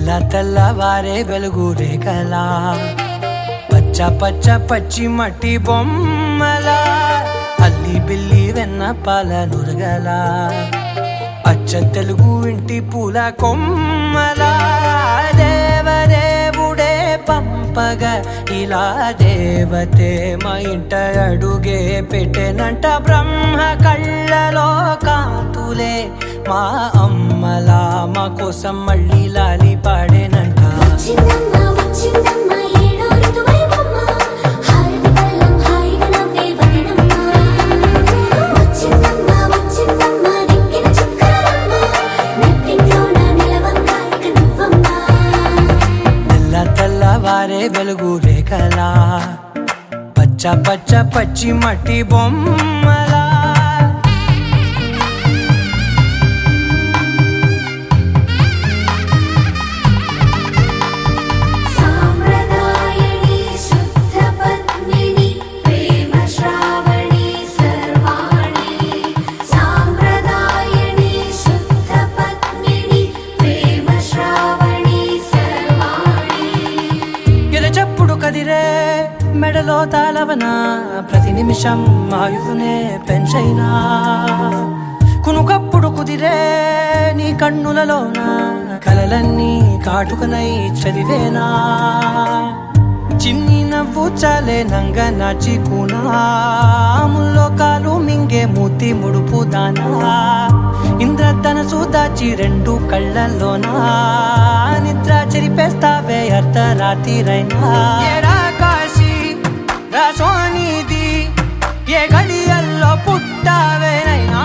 తెల్లవారే వెలుగు రేఖలా పచ్చ పచ్చ పచ్చి మట్టి బొమ్మలా అల్లి బిల్లి వెన్న పాల నురగలా అచ్చ తెలుగు ఇంటి పూల కొమ్మలా దేవదేవుడే పంపగా ఇలా దేవతే మా ఇంట అడుగే పెట్టెనంట బ్రహ్మ కళ్ళలో కాంతులే మా అమ్మలా మా కోసం మళ్ళీ లాలి పాడేనంట. తెల్లవారే వెలుగు రేఖలా పచ్చ పచ్చ పచ్చి మట్టి బొమ్మలా కదిరే మెడలో తాళవన ప్రతి నిమిషం ఆయుధునే పెంచైనా కునుకప్పుడు కుదిరే నీ కన్నులలోన కలలన్నీ కాటుకనై చదివేనా చిన్ని నవ్వు చాలే నంగ నాచి కూనాముల్లో కాలు మింగే మూతి ముడుపు దానా ఇంద్రధనసు దాచి రెండు కళ్ళల్లోనా నిద్ర చెరిపేస్తావే అర్ధరాత్రిరైనా ఏరా కాశీ రాసోనిది ఏ గడియల్లో పుట్టావేనైనా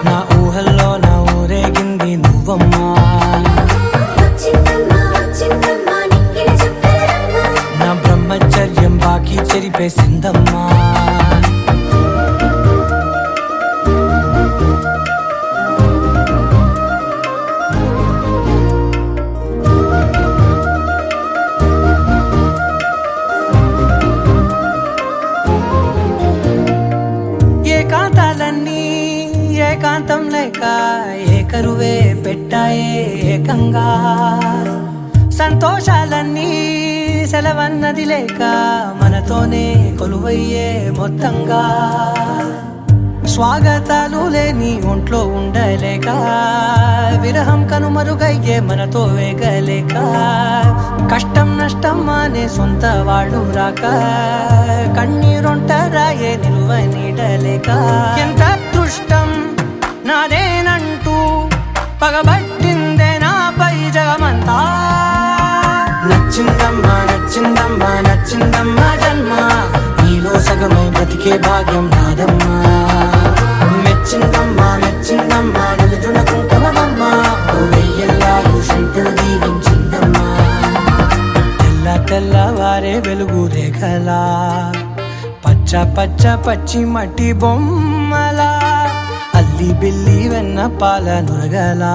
నా ఊహల్లో నా ఊరేగింది నువ్వమ్మా నా బ్రహ్మచర్యం బాకీ చెరిపేసిందమ్మా ఏకాంతాలన్నీ ఏకాంతం లేక ఏకరువే పెట్టాయే ఏకంగా సంతోషాలన్నీ సెలవన్నది లేక మనతోనే కొలువయ్యే మొత్తంగా స్వాగతాలు లేని ఒంట్లో ఉండలేక విరహం కనుమరుగయ్యే మనతో వేగలేక కష్టం నష్టం అనే సొంత వాళ్ళు రాక కన్నీరొంటరాయే నిలువ నీడలేక ఎంత అదృష్టం నాదేనంటూ పగబట్టిందే నాపై జగమంతా నచ్చిందమ్మా నచ్చిందమ్మా నచ్చిందమ్మా జన్మ నీలో సగమై బ్రతికే భాగ్యం నాదమ్మా మెచ్చిందమ్మా మెచ్చిందమ్మా నిలుచున కుంకుమమ్మా వెయ్యల్లాగు శంకులు దీవించిందమ్మా తెల్లవారే వెలుగు రేఖలా పచ్చ పచ్చ పచ్చి మట్టి బొమ్మలా అల్లి బిల్లి వెన్న పాల నురగలా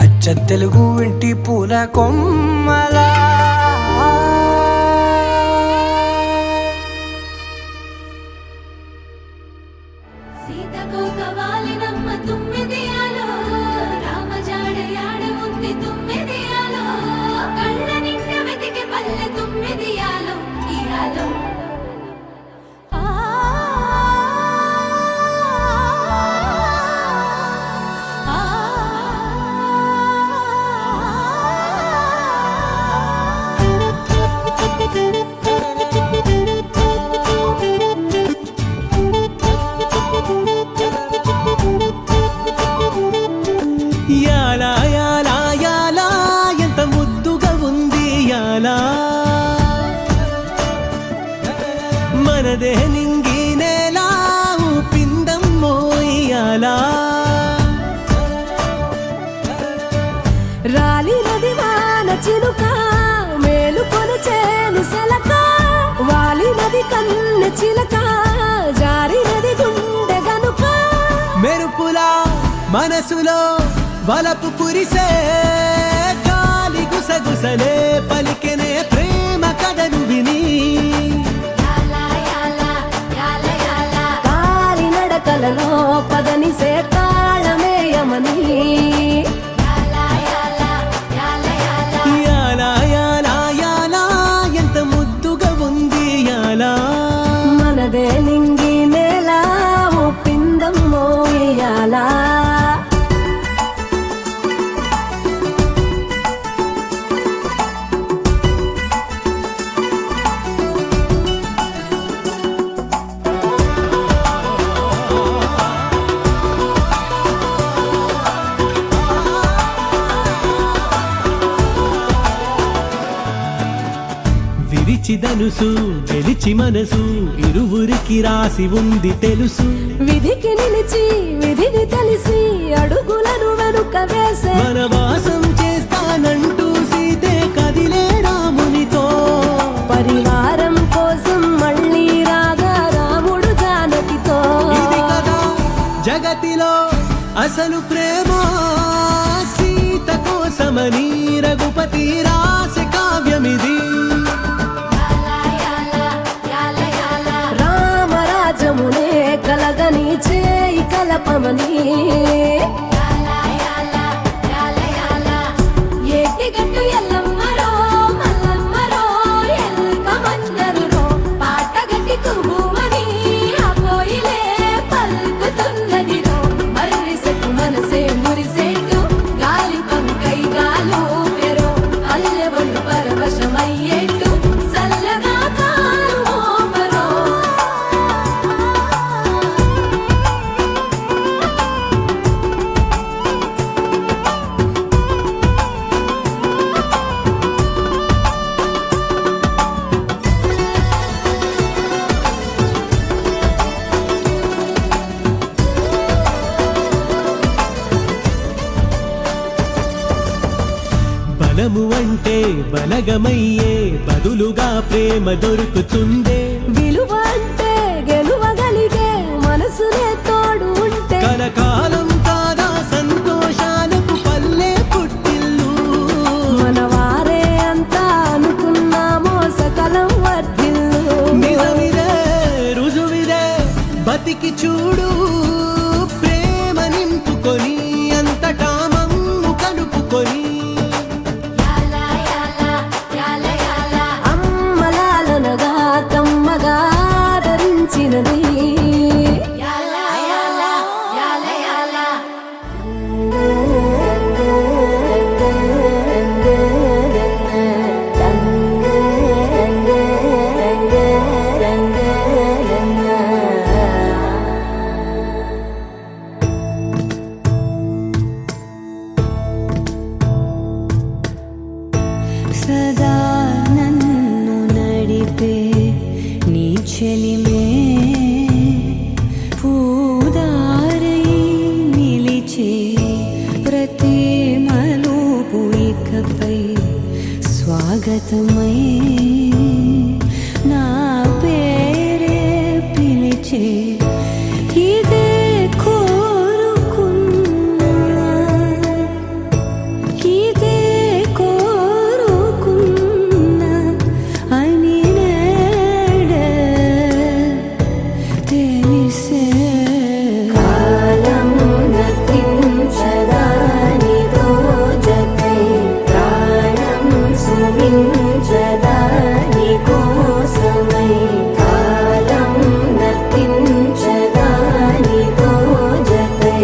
అచ్చ తెలుగు ఇంటి పూల కొమ్మలా మనదే నింగి నేలా పిందం మోయాలా రాలి నది వాన చిలుక మేలుకొని చేను సెలక వాలి నది కన్న చిలక జారి నది గుండె గనుక మెరుపులా మనసులో వలపు కురిసే గాలి గుసగుసలే పలికెనే ప్రేమ కథను విని కలలో పదని సేత పిలిచి ధనుసు గెలిచి మనసు ఇరువురికి రాసి ఉంది తెలుసు. విధికి నిలిచి విధిని తెలిసి అడుగులను వెనుక వేసే వనవాసం చేస్తానంటూ సీతే కదిలే రామునితో. పరివారం కోసం మళ్ళీ రాగా రాముడు జానకితో. ఇది కదా జగతిలో అసలు ప్రేమ, సీత కోసమని రఘుపతి రాసే కావ్యమిది. రామరాజమునే కలగని చేయి కలపమని ఏటిగట్టు ఎల్లమ్మరో మల్లమ్మరో ఎల్కమన్నరురో పాటగట్టి కుహుమని ఆ కోయిలే పలుకుతున్నదిరో. మర్రిసెట్టు మనసే మురిసేట్టు గాలి పంకై గాలు పెరో అల్లెవళ్ళు పరవశమయ్యేట్టు చల్లగా కారు మోపరో. బలము అంటే బలగమయ్యే బదులుగా ప్రేమ దొరుకుతుందే. విలువ అంటే గెలువగలిగే మనసునే తోడు ఉంటే కలకాలం కాదా సంతోషాలకు పల్లె పుట్టిల్లు. మన వారే అంతా అనుకున్నామో సకలం వర్ధిల్లు. నిజమిదే రుజువిదే బతికి చూడు, ప్రేమ నింపుకొని అంతటా మమ్ము కలుపుకొని. అమ్మలాలనగా కమ్మగా ధరించినది సదా నన్ను నడిపే నీ చెలిమే పూదారై నిలిచే ప్రతి మలుపు ఇకపై స్వాగతమై నా పేరే పిలిచే. ఇదే కోరుకున్నా ఇదే కోరుకున్నా అని నేడే తెలిసే. కాలం నతించదానితో జతై ప్రాణం సుమించదాని కోసమై. కాలం నతించదానితో జతై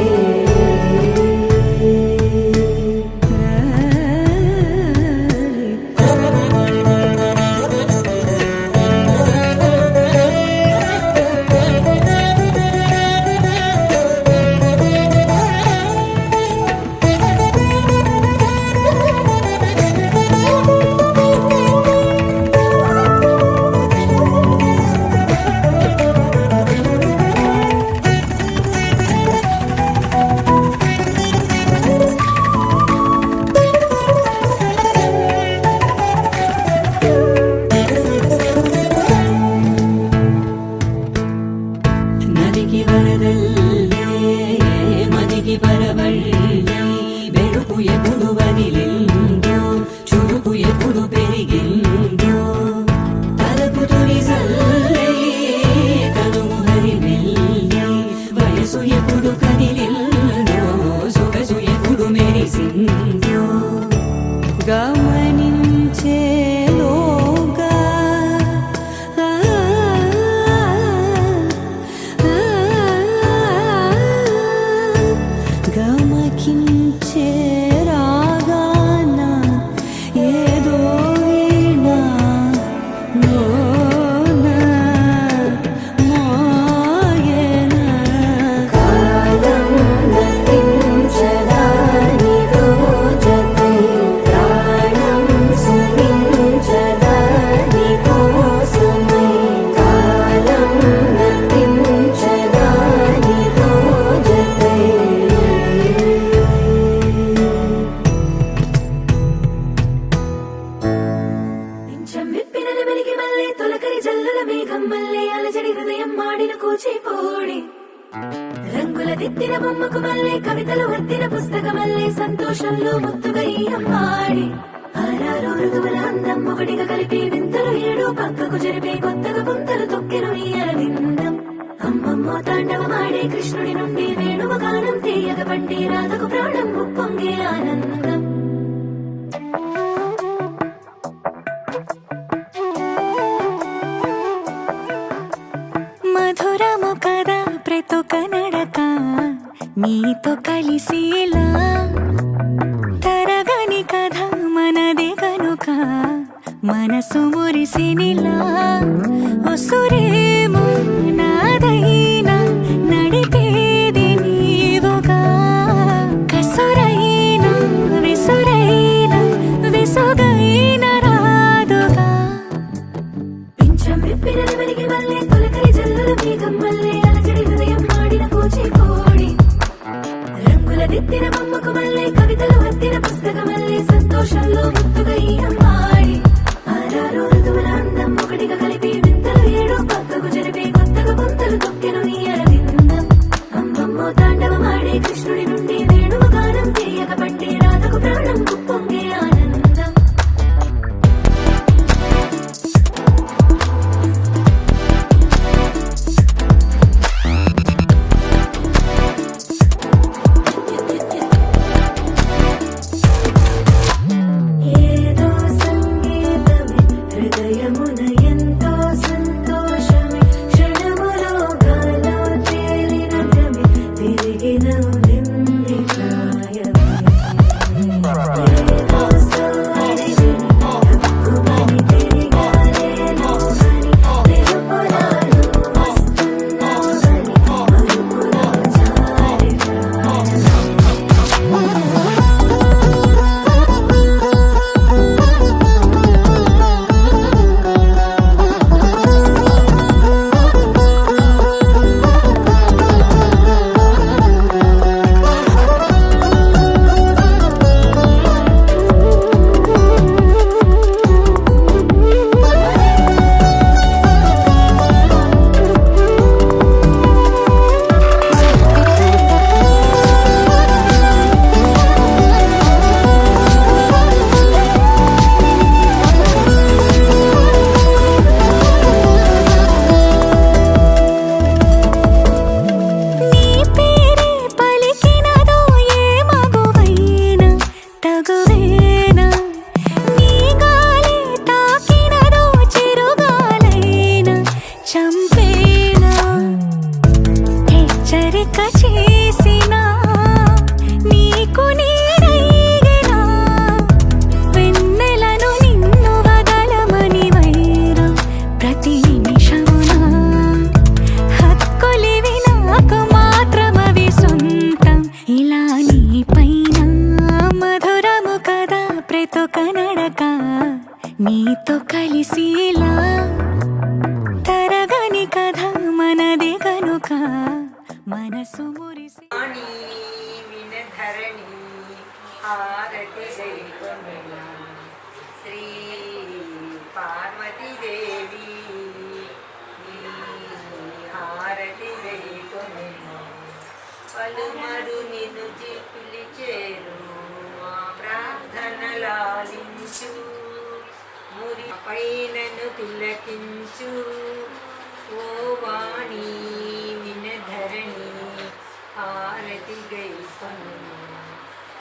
నదికి వరదల్లే మదికి పరవళ్ళే వెలుపు ఎప్పుడు వదిలిందో చురుకు ఎప్పుడు పెరిగిందో తలపు తొలి సల్లే కనుము హరివెల్లే వయసు ఎప్పుడు కదిలిందో సొగసు ఎప్పుడు మెరిసిందో. గమనించేలోగా గమకించే రాగాన ఏదో వీణా మోన మోయన. కాలం నతించదానితో జతై ప్రాణం రంగుల దిద్దిన బొమ్మకు మళ్ళీ కవితలు వద్దిన పుస్తకమల్లే సంతోషంలో ముద్దుగా ఈ అమ్మాడి ఆరారు ఋతువుల అందం ఒకటిగా కలిపి వింతలు ఏడు పక్కకు జరిపే కొత్తగా పుంతలు తొక్కెను ఈ అరవిందం అమ్మమ్మో తాండవమాడే కృష్ణుడి నుండి వేణువు గానం తీయగ పండి రాధకు ప్రాణం ఉప్పొంగే ఆనందం మధురము కదా ప్రతొక నడక నీతో కలిసేలా తరగని కథ మనదే కనుక మనసు మురిసినిలా ఒసురేమో నాదైనా నడిపేది నీవుగా కసురైనా విసురైనా విసుగైన రాదుగా పింఛం విప్పిన నెమలికి మళ్ళీ తొలకరి జల్లుల మేఘం మళ్ళీ అలజడి హృదయం మాడిన కూచిపూడి రంగుల దిద్దిన బొమ్మకు మళ్ళీ కవితలు వద్దిన పుస్తకమల్లే సంతోషంలో ముద్దుగా ఈ అమ్మాడి ఆరారు ఋతువుల అందం ఒకటిగా కలిపి వింతలు ఏడు పక్కకు జరిపే కొత్తగా పుంతలు తొక్కెను ఈ అరవిందం అమ్మమ్మో తాండవమాడే కృష్ణుడి నుండి వేణువు గానం తీయగ పండి రాధకు ప్రాణం ఉప్పొంగే ఆనందం ఏదో సంగీతమే హృదయమున ఎంతో సంతోషమే క్షణములో గాలో తేలిన భ్రమే తిరిగిన నింది ప్రాయమే ఏదో సోయని తక్కువని తిరిగాలేను అని తెలుపురాను వస్తున్నావని మరుపులో జారి ప్రాణమే నీ పేరే పలికినదో ఏ మగువైనా తగువేనా నీ గాలి తాకినదో చిరుగాలైనా చంపేనా హెచ్చరిక చేసినా నీకు నీడైనా వెన్నెలను నిన్ను వదలమని వైరం ప్రతి నిమిషమునా హక్కులివి నాకు మాత్రమవి సొంతం ఇలా నీ పైన మధురము కదా ప్రతొక నడక నీతో కలిసేలా తరగని కథ మనదే కనుక మనసు మురిసి వాణి వినధరణి హారతి గైకొనెను శ్రీ పార్వతీదేవి నీ హారతి గైకొనెను పలుమరు నిన్ను పిలిచేరు మా ప్రార్థన లాలించు మురి పైనను తిలకించు ఓ వాణి వినధరణి హారతి గైకొనెను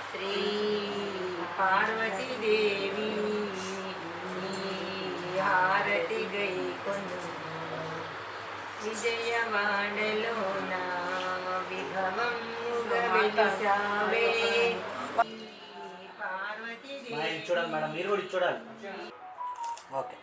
శ్రీ పార్వతీదేవి నీ హారతి గైకొనెను విజయవాడలోన విభవముగా వెలిసావే పార్వతీదేవి చూడాలి మేడం, మీరు కూడా చూడాలి. ఓకే.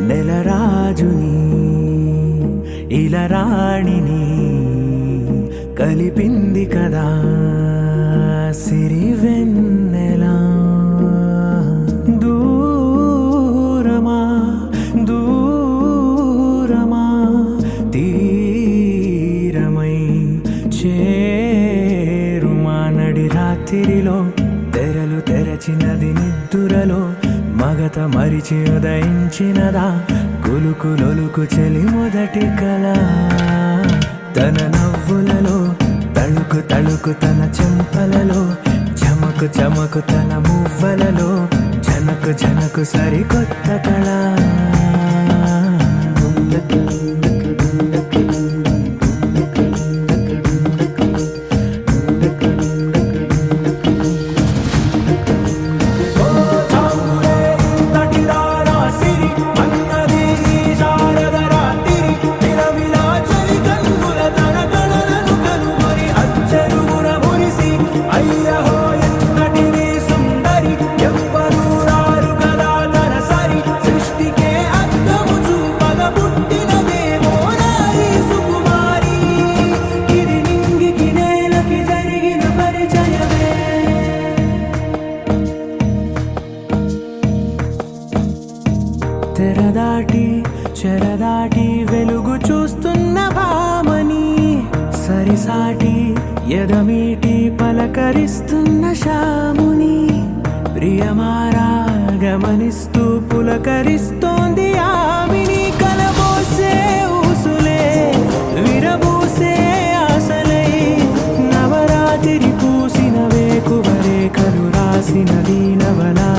నెలరాజుని ఇలా రాణిని కలిపింది కదా సిరివెన్నెలా. దూరమా దూరమా తీరమై చేరుమా నడి రాత్రిలో తెరలు తెరచినది నిద్దురలో మగత మరిచి ఉదయించినదా కులుకులొలుకు చెలి మొదటి కళ. తన నవ్వులలో తళుకు తళుకు తన చెంపలలో చమకు చమకు తన మువ్వలలో జనకు జనకు సరికొత్త కళ. తెరదాటి చెరదాటి వెలుగు చూస్తున్న భామని సరిసాటి ఎదమీటి పలకరిస్తున్న శాముని ప్రియమారా గమనిస్తూ పులకరిస్తోంది ఆవిని. కలబోసే ఊసులే విరబూసే ఆశలై నవరాత్రి పూసిన వేకువరేఖలు రాసిన దీనవనా.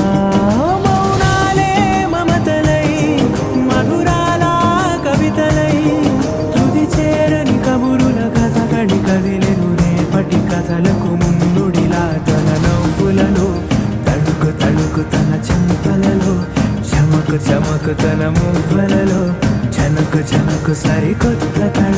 కథలకు ముందుడిలా తన నవ్వులలో తడుకు తడుకు తన చెంపలలో చమకు చమకు తన మువ్వలలో జనకు జనకు సరికొత్త కళ.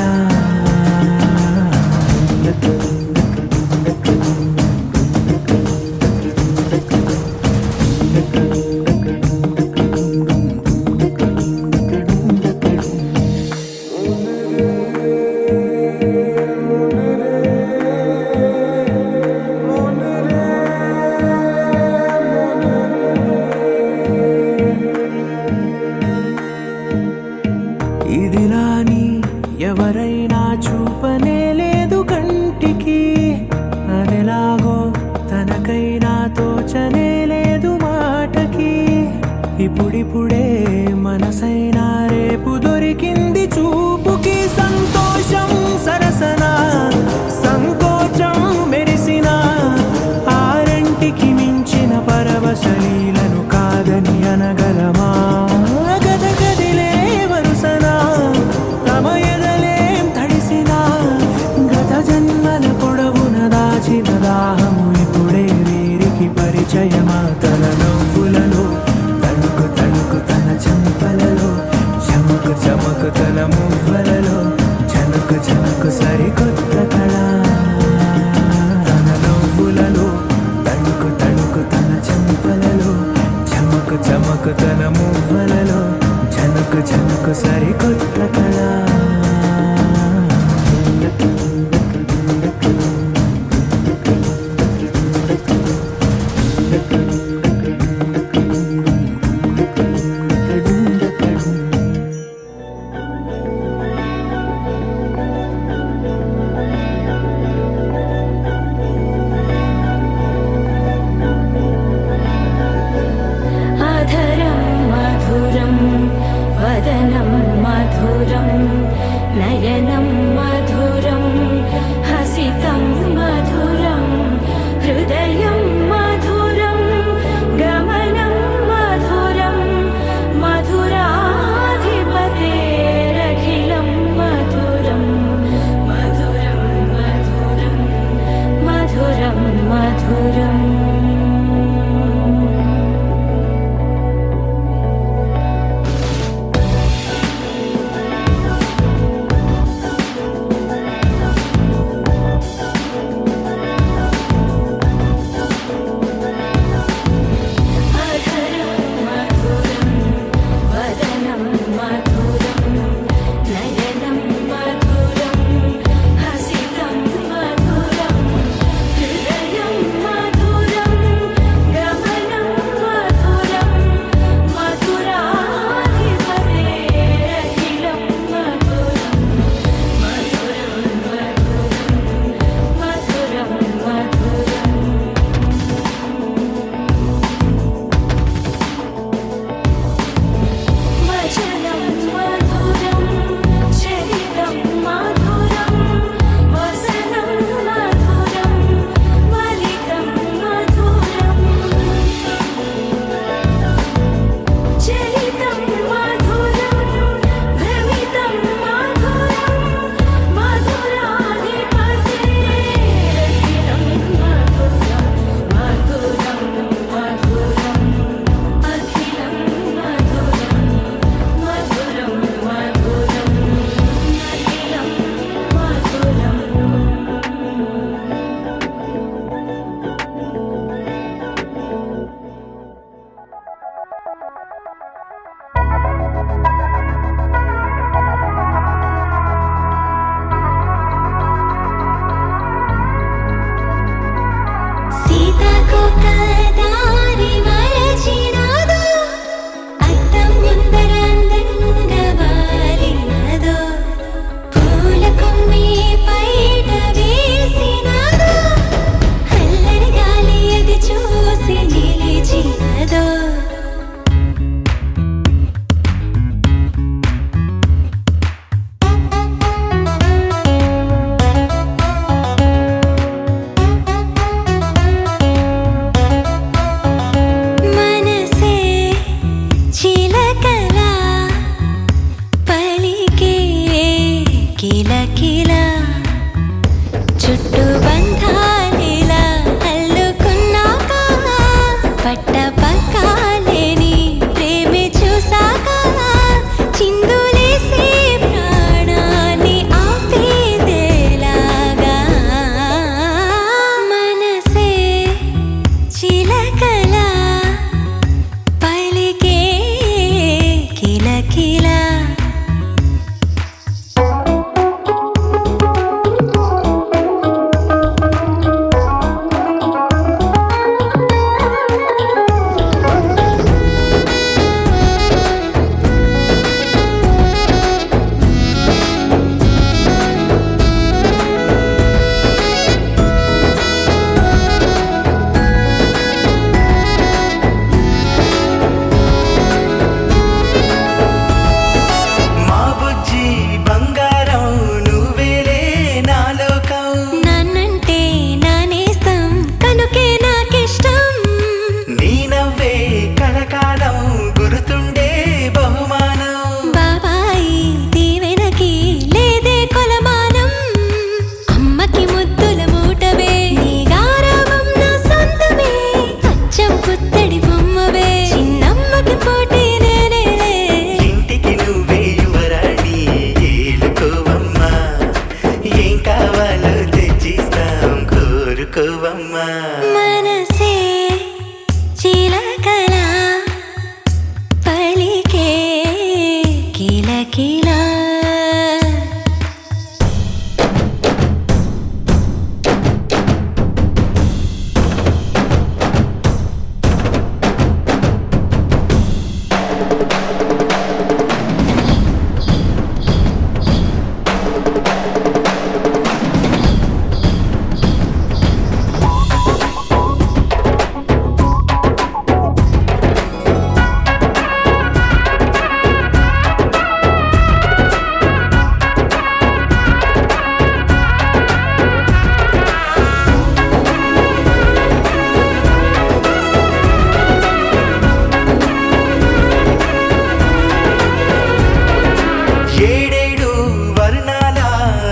ఇదిలాని ఎవరైనా చూపనే లేదు కంటికి అదెలాగో తనకైనా తోచనే లేదు మాటకి. ఇప్పుడిప్పుడే మనసైనా రేపు దొరికింది చూపుకి. సంతోషం సరసన సంకోచం మెరిసిన ఆరంటికి మించిన పరవశలీలను కాదని అనగలమా. దాహము ఇప్పుడే వీరికి పరిచయమా. తన నవ్వులలో తణుకు తణుకు తన చెంపలలో చమకు చమకు తన మువ్వలలో జనకు జనకు సరికొత్త కళ. తన నవ్వులలో తణుకు తణుకు తన చెంపలలో చమకు చమకు తన మువ్వలలో జనకు జనకు సరికొత్త కళ. వదనం మధురం కిలకిల చుట్టూ బంధాలిలా అల్లుకున్నాక పట్ట పక్కాలేని ప్రేమే చూసాక చిందులేసే ప్రాణాన్ని ఆపేదేలాగా మనసే చిలకల పలికే కిలకిల మా బుజ్జి బంగారం నువ్వేలే నా లోకం నన్నంటే నానేస్తం కనుకే నాకిష్టం నీ నవ్వే కలకాలం గుర్తుండే బహుమానం బాబాయి దీవెనకి లేదే కొలమానం అమ్మకి ముద్దుల మూటవే నీ గారావం నా సొంతమే అచ్చం పుత్తడి బొమ్మవే చిన్నమ్మకి పోటీ నేనేలే ఇంటికి నువ్వే యువరాణి ఏలుకోవమ్మా ఏం కావాలో తెచ్చిస్తాం కోరుకోవమ్మా మనసే చిలకల పలికే కిలకిల ఏడేడు వర్ణాల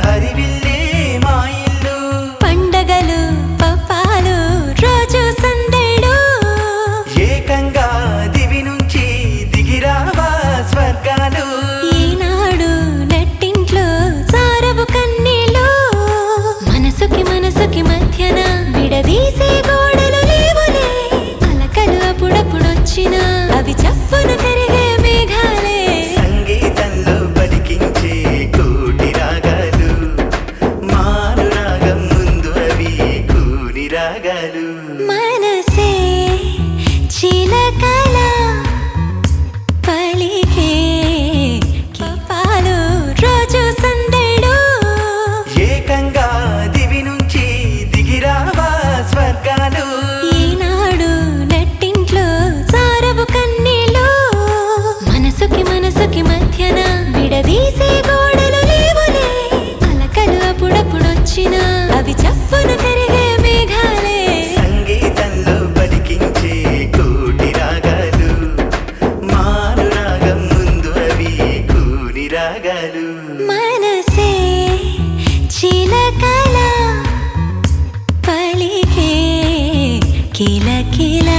హరివిల్లే మా ఇల్లు పండగలు పప్పాలు రోజు సందడు ఏకంగా దివి నుంచి దిగిరావా స్వర్గాలు ఈనాడు నెట్టింట్లో సారవు కన్నీళ్ళు మనసుకి మనసుకి మధ్యన విడదీసే గోడలు లేవులే అలకలు అప్పుడప్పుడొచ్చిన అవి చప్పున కరిగే మేఘాలే సంగీతంలో పలికించే కోటి రాగాలు మారు రాగం ముందు అవి కూని రాగాలు మనసే చిలకల పలికే పాలు రోజు సందడు ఏకంగా దివి నుంచి దిగిరావా స్వర్గాలు ఈనాడు నెట్టింట్లో సారవు కన్నీళ్ళు మనసుకి మనసుకి మధ్యన విడదీసే గోడలు లేవులే అలకలు అప్పుడప్పుడొచ్చిన అవి చప్పున కరిగే మేఘాలే సంగీతంలో పలికించే కోటి రాగాలు మారు రాగం ముందు అవి కూని రాగాలు మనసే చిలకల పలికే కిలకిల